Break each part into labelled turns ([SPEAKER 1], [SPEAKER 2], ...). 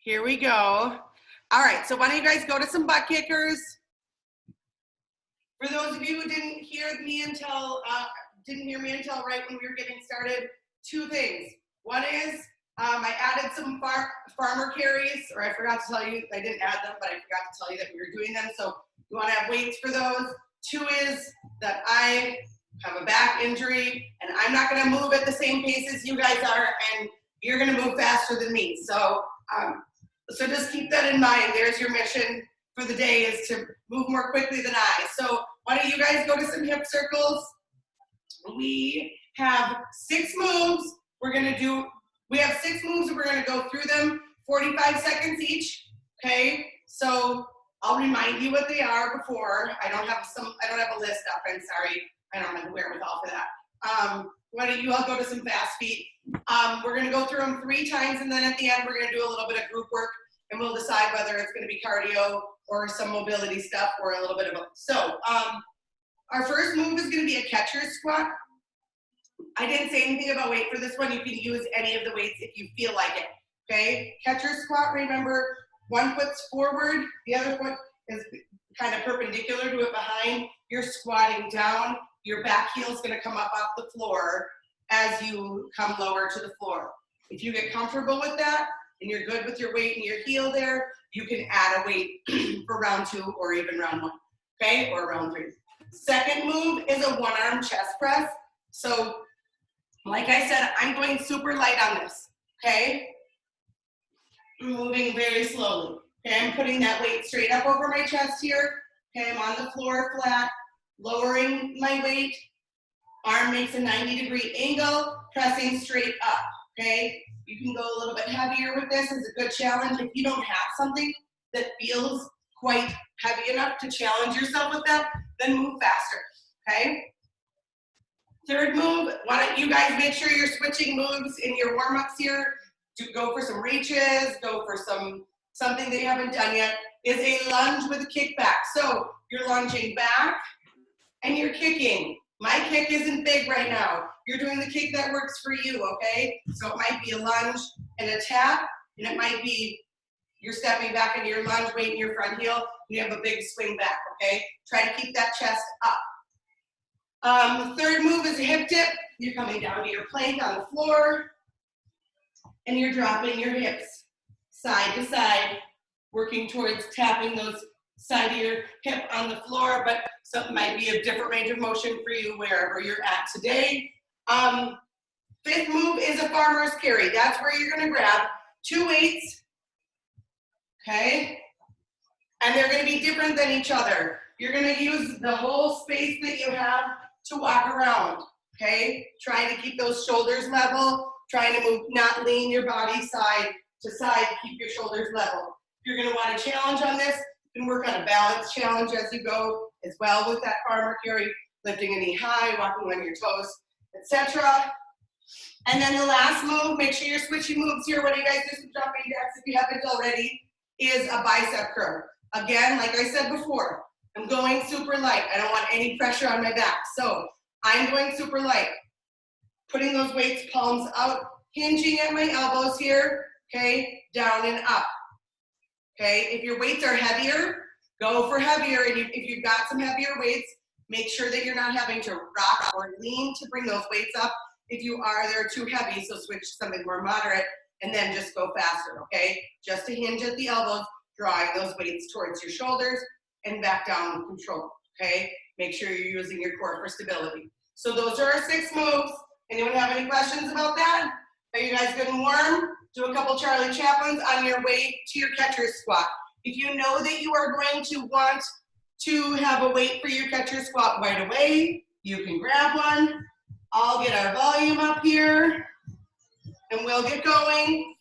[SPEAKER 1] Here we go. All right, so why don't you guys go to some butt kickers? For those of you who didn't hear me until right when we were getting started, two things. One is I added some farmer carries, or I forgot to tell you, I didn't add them, but I forgot to tell you that we were doing them. So you want to have weights for those. Two is that I have a back injury and I'm not going to move at the same pace as you guys are, and you're going to move faster than me. So so just keep that in mind. There's your mission for the day, is to move more quickly than I. So why don't you guys go to some hip circles? We have 6 moves. We have 6 moves and we're going to go through them 45 seconds each. Okay, so I'll remind you what they are before. I don't have a list up. I'm sorry. I don't have the wherewithal for that. Why don't you all go to some fast feet? We're going to go through them 3 times, and then at the end we're going to do a little bit of group work, and we'll decide whether it's going to be cardio or some mobility stuff or a little bit of both. So our first move is going to be a catcher's squat. I didn't say anything about weight for this one. You can use any of the weights if you feel like it. Okay, catcher's squat. Remember, one foot's forward, the other foot is kind of perpendicular to it behind. You're squatting down. Your back heel is going to come up off the floor as you come lower to the floor. If you get comfortable with that and you're good with your weight and your heel there, you can add a weight for round 2 or even round 1, okay, or round 3. Second move is a one-arm chest press. So like I said, I'm going super light on this, okay? Moving very slowly. Okay, I'm putting that weight straight up over my chest here. Okay, I'm on the floor flat, lowering my weight. Arm makes a 90-degree angle, pressing straight up, okay? You can go a little bit heavier with this. It's a good challenge. If you don't have something that feels quite heavy enough to challenge yourself with that, then move faster, okay? Third move, why don't you guys make sure you're switching moves in your warm-ups here to go for some reaches, go for something that you haven't done yet, is a lunge with a kick back. So you're lunging back and you're kicking. My kick isn't big right now. You're doing the kick that works for you, okay? So it might be a lunge and a tap, and it might be you're stepping back into your lunge, weight in your front heel, and you have a big swing back, okay? Try to keep that chest up. The third move is a hip dip. You're coming down to your plank on the floor, and you're dropping your hips side to side, working towards tapping those side of your hip on the floor, but something might be a different range of motion for you wherever you're at today. Fifth move is a farmer's carry. That's where you're gonna grab 2 weights, okay? And they're gonna be different than each other. You're gonna use the whole space that you have to walk around, okay? Trying to keep those shoulders level, trying to move, not lean your body side to side, keep your shoulders level. You're gonna want a challenge on this. You can work on a balance challenge as you go as well with that farmer carry, lifting a knee high, walking on your toes, etc. And then the last move, make sure you're switching moves here. What do you guys do some jumping jacks if you haven't already, is a bicep curl. Again, like I said before, I'm going super light. I don't want any pressure on my back. So I'm going super light. Putting those weights, palms out, hinging at my elbows here, okay, down and up. Okay, if your weights are heavier, go for heavier. And if you've got some heavier weights, make sure that you're not having to rock or lean to bring those weights up. If you are, they're too heavy, so switch to something more moderate and then just go faster, okay? Just to hinge at the elbows, drawing those weights towards your shoulders and back down with control, okay? Make sure you're using your core for stability. So those are our 6 moves. Anyone have any questions about that? Are you guys good and warm? Do a couple Charlie Chaplins on your way to your catcher's squat. If you know that you are going to want to have a weight for your catcher's squat right away, you can grab one. I'll get our volume up here and we'll get going.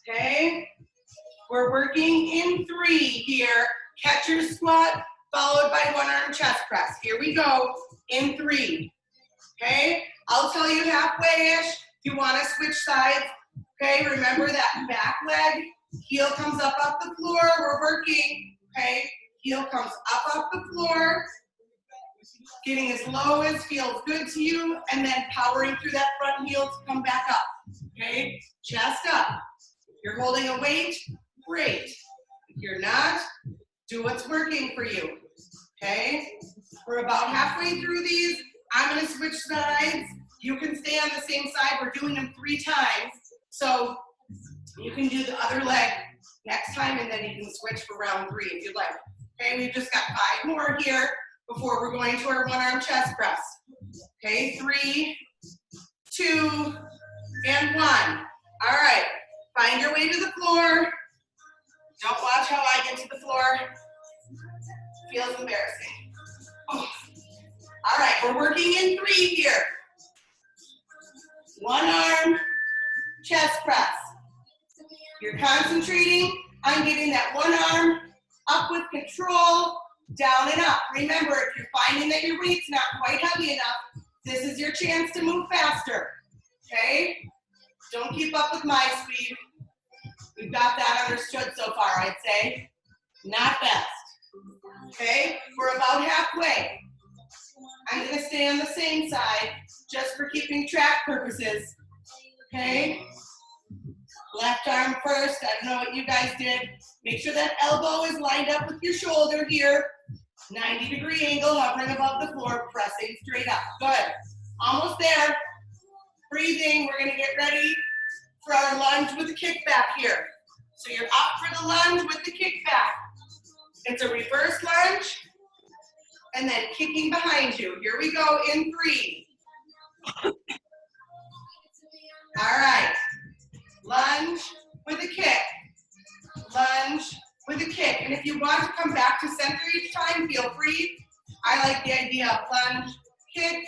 [SPEAKER 1] Okay, we're working in 3 here. Catcher's squat followed by one-arm chest press. Here we go in 3. Okay, I'll tell you halfway-ish if you want to switch sides. Okay, remember that back leg, heel comes up off the floor, we're working. Okay, heel comes up off the floor, getting as low as feels good to you, and then powering through that front heel to come back up. Okay, chest up. You're holding a weight, great. If you're not, do what's working for you, okay? We're about halfway through these. I'm gonna switch sides. You can stay on the same side. We're doing them 3 times. So you can do the other leg next time, and then you can switch for round 3 if you'd like. Okay, we've just got 5 more here before we're going to our 1-arm chest press. Okay, 3, 2, and 1. All right, find your way to the floor. Don't watch how I get to the floor. Feels embarrassing. Oh. All right, we're working in 3 here. 1-arm chest press. You're concentrating on getting that 1 arm up with control, down and up. Remember, if you're finding that your weight's not quite heavy enough, this is your chance to move faster, okay? Don't keep up with my speed. We've got that understood so far, I'd say. Not fast, okay? We're about halfway. I'm gonna stay on the same side just for keeping track purposes, okay? Left arm first. I don't know what you guys did. Make sure that elbow is lined up with your shoulder here. 90-degree angle, hovering above the floor, pressing straight up. Good. Almost there. Breathing. We're going to get ready for our lunge with a kickback here. So you're up for the lunge with the kickback. It's a reverse lunge and then kicking behind you. Here we go in 3. All right. Lunge with a kick. Lunge with a kick. And if you want to come back to center each time, feel free. I like the idea of lunge, kick,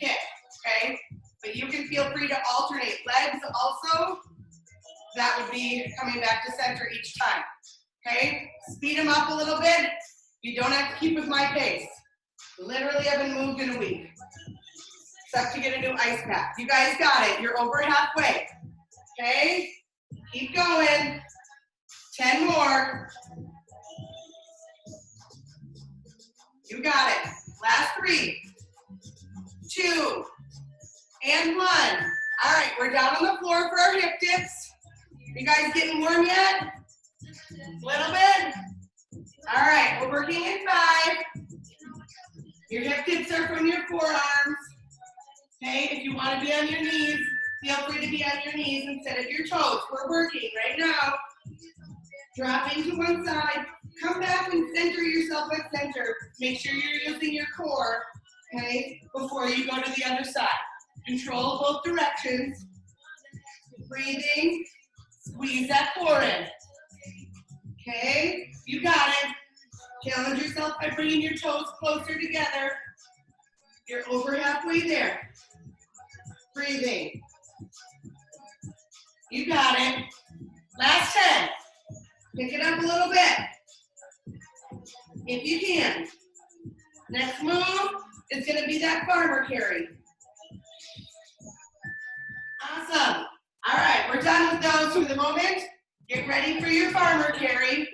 [SPEAKER 1] okay? But you can feel free to alternate legs also. That would be coming back to center each time, okay? Speed them up a little bit. You don't have to keep with my pace. Literally haven't moved in a week, except to get a new ice pack. You guys got it. You're over halfway, okay? Keep going. 10 more. You got it. Last 3, 2, and 1. All right, we're down on the floor for our hip dips. You guys getting warm yet? A little bit? All right, we're working in 5. Your hip dips are from your forearms. Okay, if you want to be on your knees, feel free to be on your knees instead of your toes. We're working right now. Dropping to one side. Come back and center yourself at center. Make sure you're using your core, okay, before you go to the other side. Control both directions. Breathing. Squeeze that core in. Okay, you got it. Challenge yourself by bringing your toes closer together. You're over halfway there. Breathing. You got it. Last 10. Pick it up a little bit, if you can. Next move is going to be that farmer carry. Awesome. All right, we're done with those for the moment. Get ready for your farmer carry.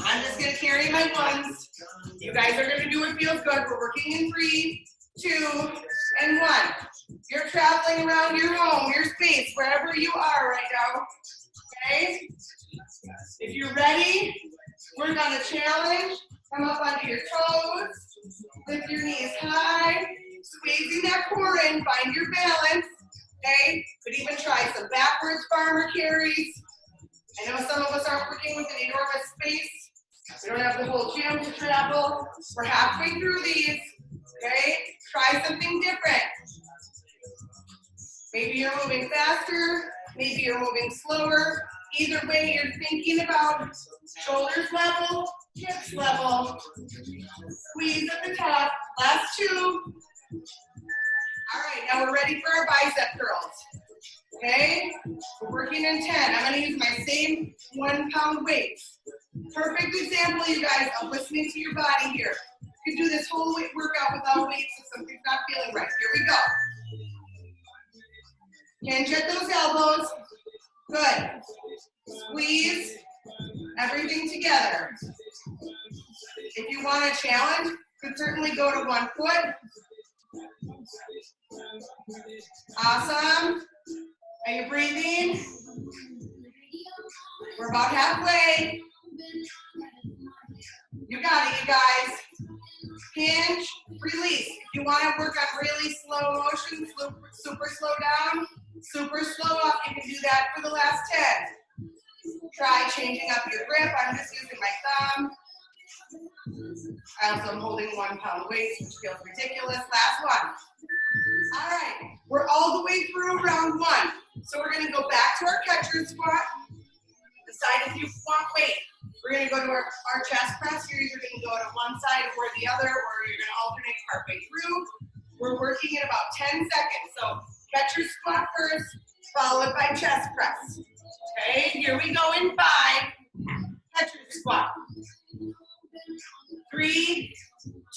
[SPEAKER 1] I'm just going to carry my ones. You guys are going to do what feels good. We're working in 3, 2, and 1. You're traveling around your home, your space, wherever you are right now. Okay? If you're ready, we're going to challenge. Come up onto your toes. Lift your knees high. Squeezing that core in. Find your balance. Okay? Could even try some backwards farmer carries. I know some of us aren't working with an enormous space. We don't have the whole gym to travel. We're halfway through these. Okay? Try something different. Maybe you're moving faster. Maybe you're moving slower. Either way, you're thinking about shoulders level, hips level. Squeeze at the top. Last 2. All right, now we're ready for our bicep curls. Okay? We're working in 10. I'm going to use my same 1-pound weights. Perfect example, you guys, of listening to your body here. You can do this whole workout without weights if something's not feeling right. Here we go. Hinge at those elbows. Good. Squeeze everything together. If you want a challenge, you could certainly go to 1 foot. Awesome. Are you breathing? We're about halfway. You got it, you guys. Hinge, release. If you want to work on really slow motion, super slow down, super slow up, you can do that for the last 10. Try changing up your grip. I'm just using my thumb. I also am holding 1 pound weights, which feels ridiculous. Last one. All right, we're all the way through round 1. So we're gonna go back to our catcher squat. Decide if you want weight. We're gonna go to our chest press. You're either gonna go to one side or the other, or you're gonna alternate partway through. We're working in about 10 seconds. So catcher squat first, followed by chest press. Okay, here we go in 5. Catcher squat. 3,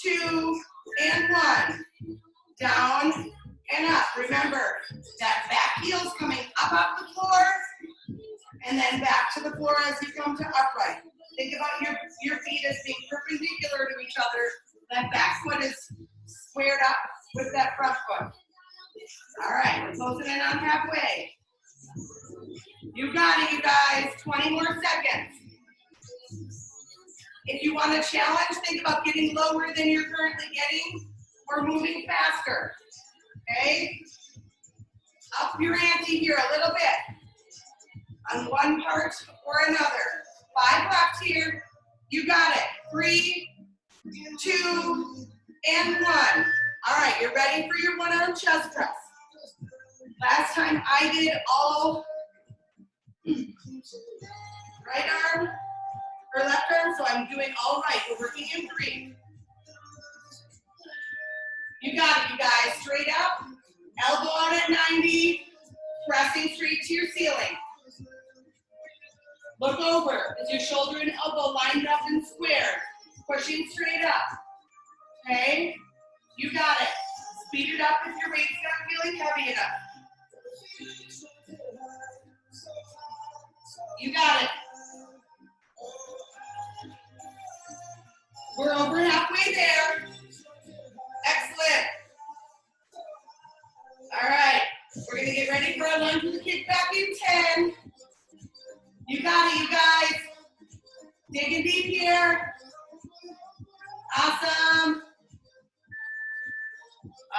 [SPEAKER 1] 2, and 1. Down and up. Remember, that back heel's coming up off the floor, and then back to the floor as you come to upright. Think about your feet as being perpendicular to each other. That back foot is squared up with that front foot. All right, we're closing in on halfway. You got it, you guys. 20 more seconds. If you want to challenge, think about getting lower than you're currently getting or moving faster. Okay? Up your ante here a little bit on one part or another. 5 left here. You got it. 3, 2, and 1. All right, you're ready for your 1-arm chest press. Last time I did all right arm or left arm, so I'm doing all right. We're working in 3. You got it, you guys. Straight up, elbow out at 90, pressing straight to your ceiling. Look over. Is your shoulder and elbow lined up and squared? Pushing straight up. Okay? You got it. Speed it up if your weight's not feeling heavy enough. You got it. We're over halfway there. Excellent. All right. We're going to get ready for a lunge with a kickback in 10. You got it, you guys. Digging deep here. Awesome.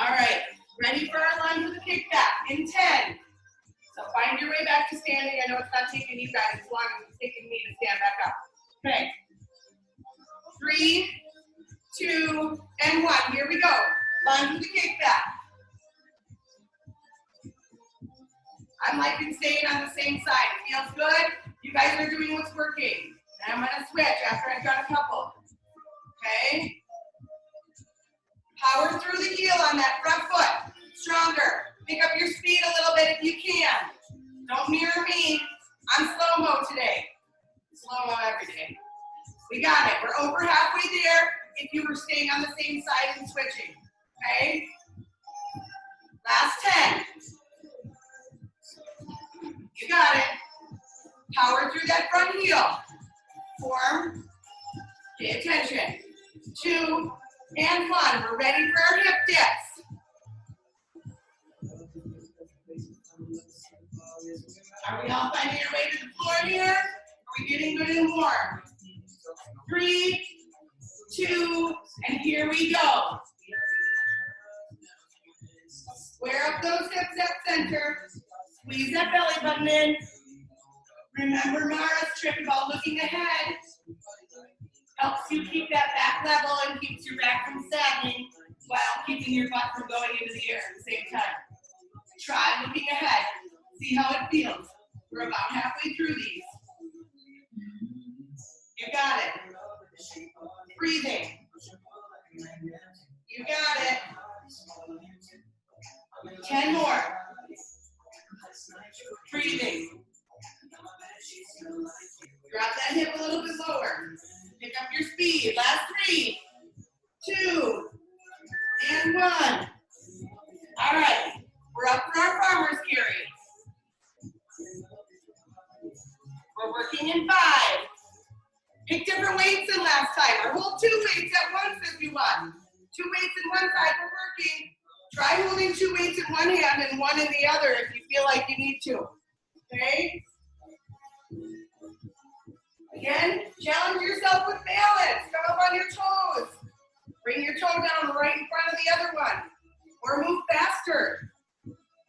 [SPEAKER 1] All right. Ready for our lunge with a kickback in 10. So find your way back to standing. I know it's not taking you guys as long as it's taking me to stand back up. Okay. 3, 2, and 1. Here we go. Lunge with a kickback. I'm liking staying on the same side. It feels good. You guys are doing what's working. And I'm going to switch after I've done a couple. Okay? Power through the heel on that front foot. Stronger. Pick up your speed a little bit if you can. Don't mirror me. I'm slow-mo today. Slow-mo every day. We got it. We're over halfway there if you were staying on the same side and switching. Okay? Last 10. You got it. Power through that front heel. Form. Pay attention. 2, and 1. We're ready for our hip dips. Are we all finding our way to the floor here? Are we getting good and warm? 3, 2, and here we go. Square up those hips at center. Squeeze that belly button in. Remember Mara's trick about looking ahead. Helps you keep that back level and keeps your back from sagging while keeping your butt from going into the air at the same time. Try looking ahead. See how it feels. We're about halfway through these. You got it. Breathing. You got it. 10 more. Breathing. Drop that hip a little bit lower. Pick up your speed. Last 3, 2, and 1. All right. We're up for our farmer's carry. We're working in 5. Pick different weights than last time, or hold 2 weights at once if you want. 2 weights in one side, we're working. Try holding 2 weights in one hand and 1 in the other if you feel like you need to. Okay? Again, challenge yourself with balance. Come up on your toes. Bring your toe down right in front of the other one. Or move faster.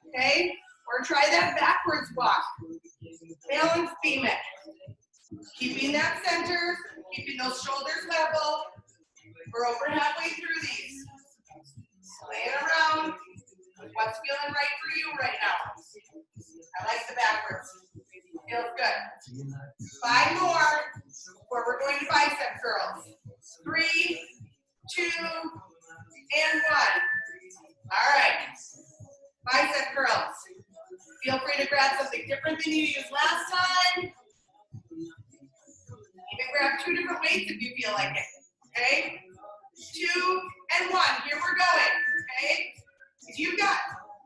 [SPEAKER 1] Okay? Or try that backwards walk. Balance beam it. Keeping that center, keeping those shoulders level. We're over halfway through these. Playing around with what's feeling right for you right now. I like the backwards. Feels good. 5 more before we're going to bicep curls. 3, 2, and 1. All right. Bicep curls. Feel free to grab something different than you used last time. You can grab 2 different weights if you feel like it. Okay? 2 and 1. Here we're going. Okay? If you've got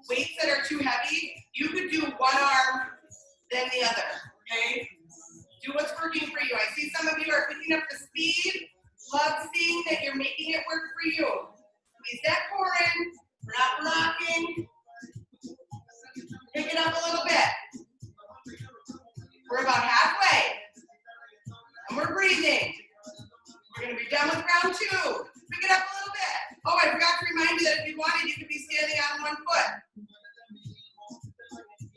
[SPEAKER 1] weights that are too heavy, you could do one arm, then the other. Okay? Do what's working for you. I see some of you are picking up the speed. Love seeing that you're making it work for you. Squeeze that core in. We're not rocking. Pick it up a little bit. We're about halfway. And we're breathing. We're going to be done with round 2. Pick it up a little bit. Oh, I forgot to remind you that if you wanted, you could be standing on 1 foot.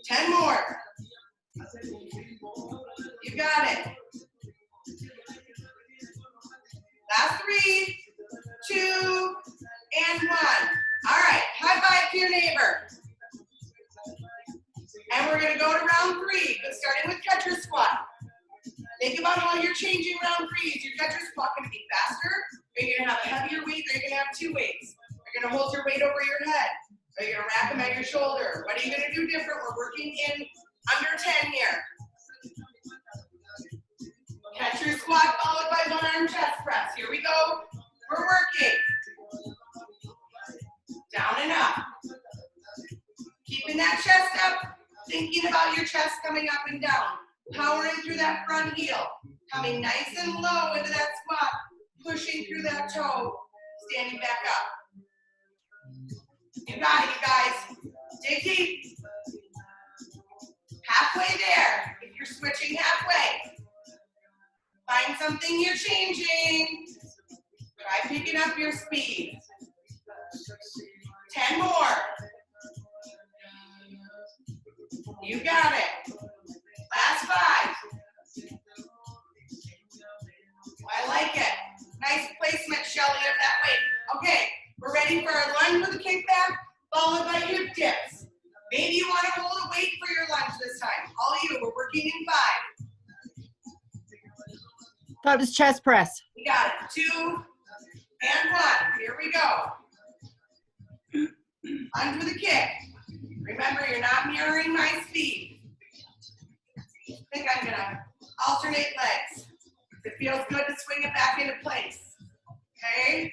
[SPEAKER 1] 10 more. You got it. Last 3, 2, and 1. All right, high five to your neighbor. And we're going to go to round 3, starting with catcher squat. Think about how you're changing round 3. Is your catcher squat going to be faster? Are you going to have a heavier weight? Or are you going to have 2 weights? Are you going to hold your weight over your head? Are you going to rack them at your shoulder? What are you going to do different? We're working in under 10 here. Catcher squat followed by 1 arm chest press. Here we go. We're working. Down and up. Keeping that chest up. Thinking about your chest coming up and down. Powering through that front heel. Coming nice and low into that squat. Pushing through that toe. Standing back up. You got it, you guys. Dig deep. Halfway there. If you're switching halfway. Find something you're changing. Try picking up your speed. 10 more. You got it. Last 5. I like it. Nice placement, Shelly, of that weight. Okay, we're ready for our lunge with a kickback, followed by hip dips. Maybe you want to hold a weight for your lunge this time. All you, we're working in 5.
[SPEAKER 2] Thought it was chest press.
[SPEAKER 1] We got it. 2 and 1. Here we go. Lunge with a kick. Remember, you're not mirroring my speed. I think I'm going to alternate legs. It feels good to swing it back into place. Okay?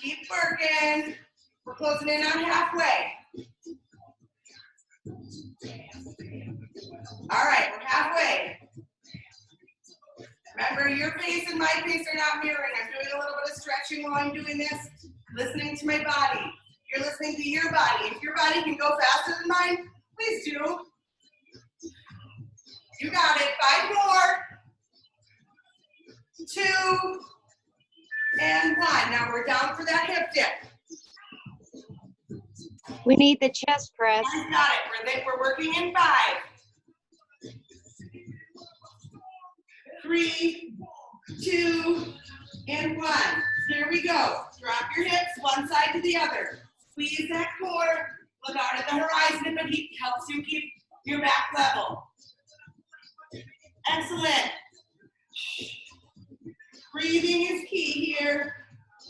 [SPEAKER 1] Keep working. We're closing in on halfway. All right, we're halfway. Remember, your pace and my pace are not mirroring. I'm doing a little bit of stretching while I'm doing this, listening to my body. You're listening to your body. If your body can go faster than mine, please do. You got it. 5 more. 2 and 1. Now we're down for that hip dip.
[SPEAKER 2] We need the chest press.
[SPEAKER 1] I got it. We're working in 5. 3, 2, and 1. Here we go. Drop your hips one side to the other. Squeeze that core. Look out at the horizon if it helps you keep your back level. Excellent. Breathing is key here.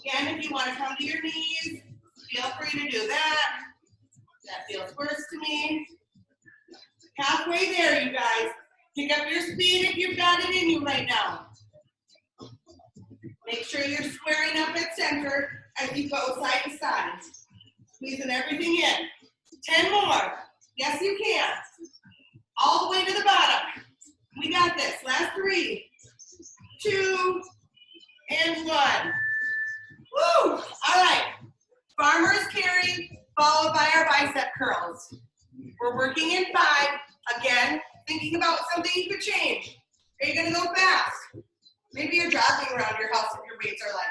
[SPEAKER 1] Again, if you want to come to your knees, feel free to do that. That feels worse to me. Halfway there, you guys. Pick up your speed if you've got it in you right now. Make sure you're squaring up at center as you go side to side. Squeezing everything in. 10 more. Yes, you can. All the way to the bottom. We got this. Last 3, 2, and 1. Woo! All right. Farmer's curls. We're working in 5. Again, thinking about something you could change. Are you gonna go fast? Maybe you're jogging around your house if your weights are light.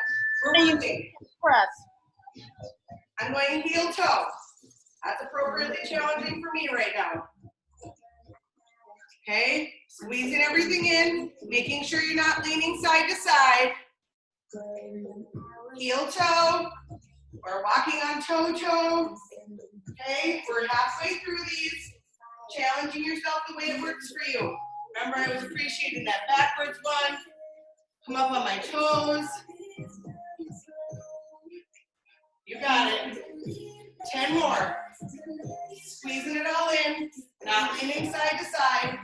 [SPEAKER 1] We're working.
[SPEAKER 2] Press.
[SPEAKER 1] I'm going heel toe. That's appropriately challenging for me right now. Okay, squeezing everything in, making sure you're not leaning side to side. Heel toe, or walking on toe. Okay, we're halfway through these. Challenging yourself the way it works for you. Remember, I was appreciating that backwards one. Come up on my toes. You got it. 10 more. Squeezing it all in, not leaning side to side.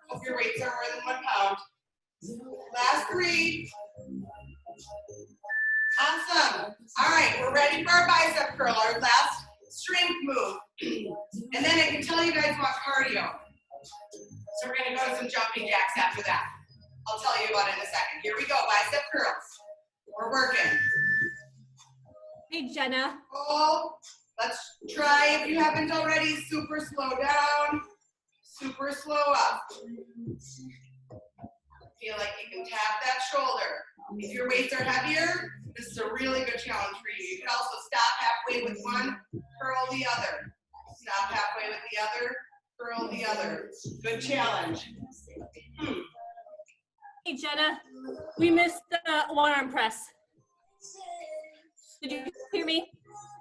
[SPEAKER 1] Hope your weights are more than 1 pound. Last 3. Awesome. All right, we're ready for our bicep curl, our last strength move. And then I can tell you guys about cardio. So we're gonna go to some jumping jacks after that. I'll tell you about it in a second. Here we go, bicep curls. We're working.
[SPEAKER 3] Hey, Jenna.
[SPEAKER 1] Oh, let's try, if you haven't already, super slow down, super slow up. Feel like you can tap that shoulder. If your weights are heavier, this is a really good challenge for you. You can also stop halfway with one, curl the other. Stop halfway with the other, curl the other. Good challenge.
[SPEAKER 3] Hey, Jenna. We missed the 1-arm press. Did you hear me?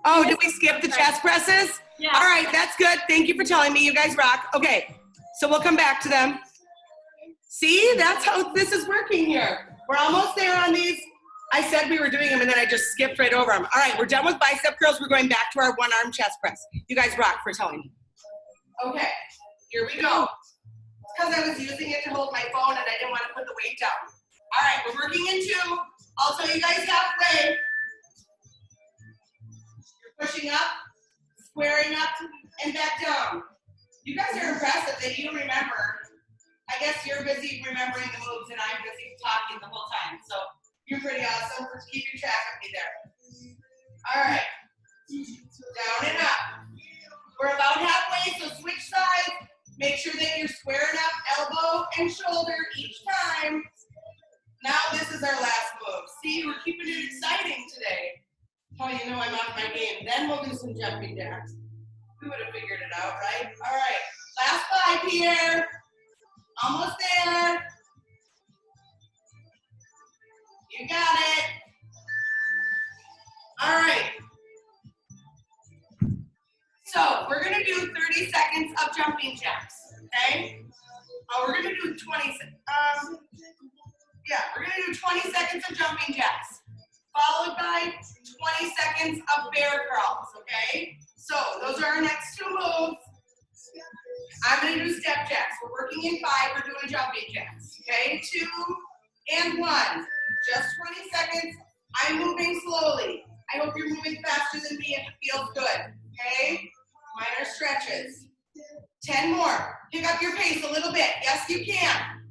[SPEAKER 1] Oh, did we skip the chest presses?
[SPEAKER 3] Yeah.
[SPEAKER 1] All right, that's good. Thank you for telling me. You guys rock. Okay, so we'll come back to them. See, that's how this is working here. We're almost there on these. I said we were doing them and then I just skipped right over them. All right, we're done with bicep curls. We're going back to our 1-arm chest press. You guys rock for telling me. Okay, here we go. It's because I was using it to hold my phone and I didn't want to put the weight down. All right, we're working in 2. I'll tell you guys halfway. You're pushing up, squaring up, and back down. You guys are impressive that you remember. I guess you're busy remembering the moves and I'm busy talking the whole time. So you're pretty awesome for keeping track of me there. All right, down and up. We're about halfway, so switch sides. Make sure that you're squaring up elbow and shoulder each time. Now this is our last move. See, we're keeping it exciting today. How you know I'm off my game. Then we'll do some jumping jacks. We would have figured it out, right? All right, last 5 here. Almost there. You got it. All right. So we're gonna do 30 seconds of jumping jacks, okay? We're gonna do 20, we're gonna do 20 seconds of jumping jacks, followed by 20 seconds of bear crawls, okay? So those are our next 2 moves. I'm gonna do step jacks. We're working in 5, we're doing jumping jacks, okay? 2 and 1, just 20 seconds. I'm moving slowly. I hope you're moving faster than me if it feels good, okay? Minor stretches. 10 more. Pick up your pace a little bit. Yes, you can.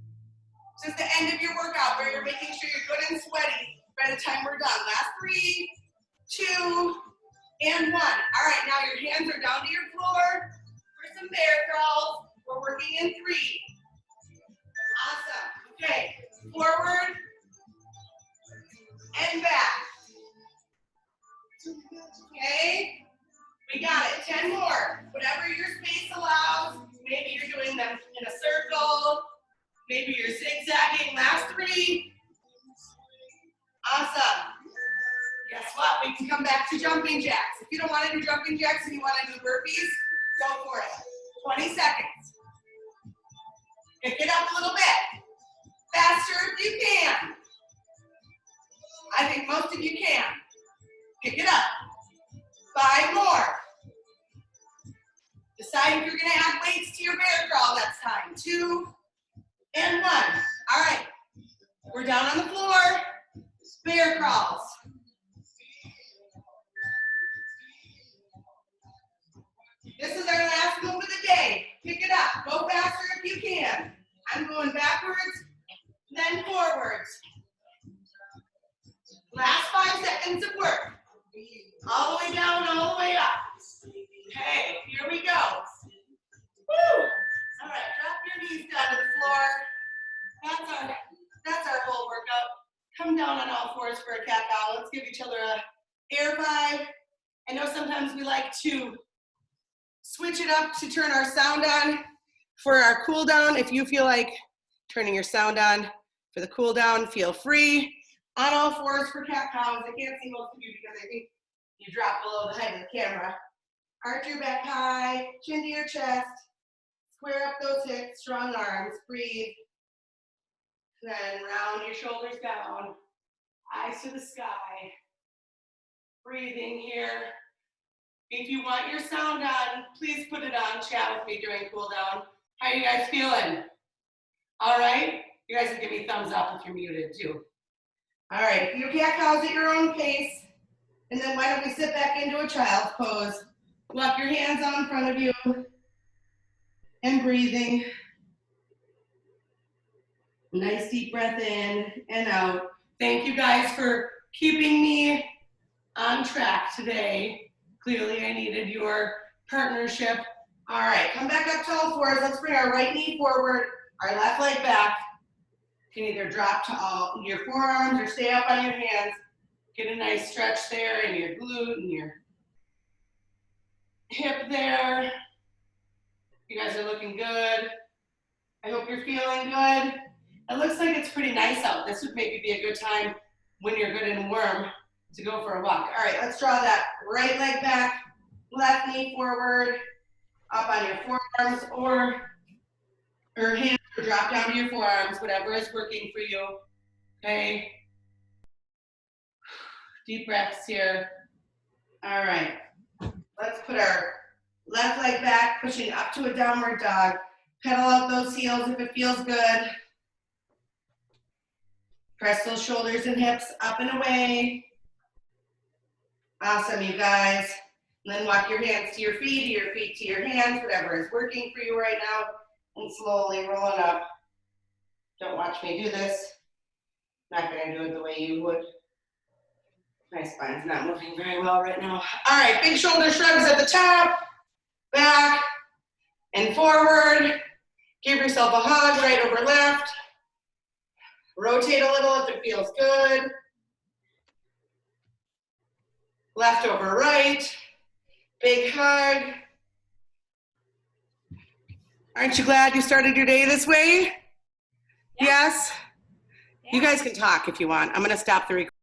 [SPEAKER 1] This is the end of your workout where you're making sure you're good and sweaty by the time we're done. Last 3, 2, and 1. All right, now your hands are down to your floor for some bear crawls. We're working in 3. Awesome. Okay, forward and back. Okay, we got it. 10 more. Whatever your space allows. Maybe you're doing them in a circle. Maybe you're zigzagging. Last 3. Awesome. Guess what? We can come back to jumping jacks. If you don't want to do jumping jacks and you want to do burpees, go for it. 20 seconds. Pick it up a little bit. Faster if you can. I think most of you can. Pick it up. 5 more. Decide if you're going to add weights to your bear crawl next time. 2 and 1. All right. We're down on the floor. Bear crawls. This is our last move of the day. Pick it up. Go faster if you can. I'm going backwards, then forwards. Last 5 seconds of work. All the way down, all the way up. Okay, here we go. a cat cow. Let's give each other a air 5. I know sometimes we like to switch it up to turn our sound on for our cool down. If you feel like turning your sound on for the cool down, feel free. On all fours for cat cows. I can't see most of you because I think you drop below the height of the camera. Arch your back high, chin to your chest. Square up those hips, strong arms, breathe. Then round your shoulders down, eyes to the sky. Breathing here. If you want your sound on, please put it on. Chat with me during cool down. How are you guys feeling? All right? You guys can give me thumbs up if you're muted too. All right, you cat cows at your own pace. And then why don't we sit back into a child's pose. Walk your hands out in front of you. And breathing. Nice deep breath in and out. Thank you guys for keeping me on track today. Clearly I needed your partnership. All right, come back up to all fours. Let's bring our right knee forward, our left leg back. You can either drop to all your forearms or stay up on your hands. Get a nice stretch there in your glute and your hip there. You guys are looking good. I hope you're feeling good. It looks like it's pretty nice out. This would maybe be a good time when you're good and warm to go for a walk. All right, let's draw that right leg back, left knee forward, up on your forearms or hands, or drop down to your forearms, whatever is working for you, okay? Deep breaths here. All right, let's put our left leg back, pushing up to a downward dog. Pedal out those heels if it feels good. Press those shoulders and hips up and away. Awesome, you guys. And then walk your hands to your feet to your hands, whatever is working for you right now. And slowly rolling up. Don't watch me do this. Not gonna do it the way you would. My spine's not moving very well right now. All right, big shoulder shrugs at the top, back, and forward. Give yourself a hug, right over left. Rotate a little if it feels good. Left over right. Big hug. Aren't you glad you started your day this way? Yes? You guys can talk if you want. I'm going to stop the recording.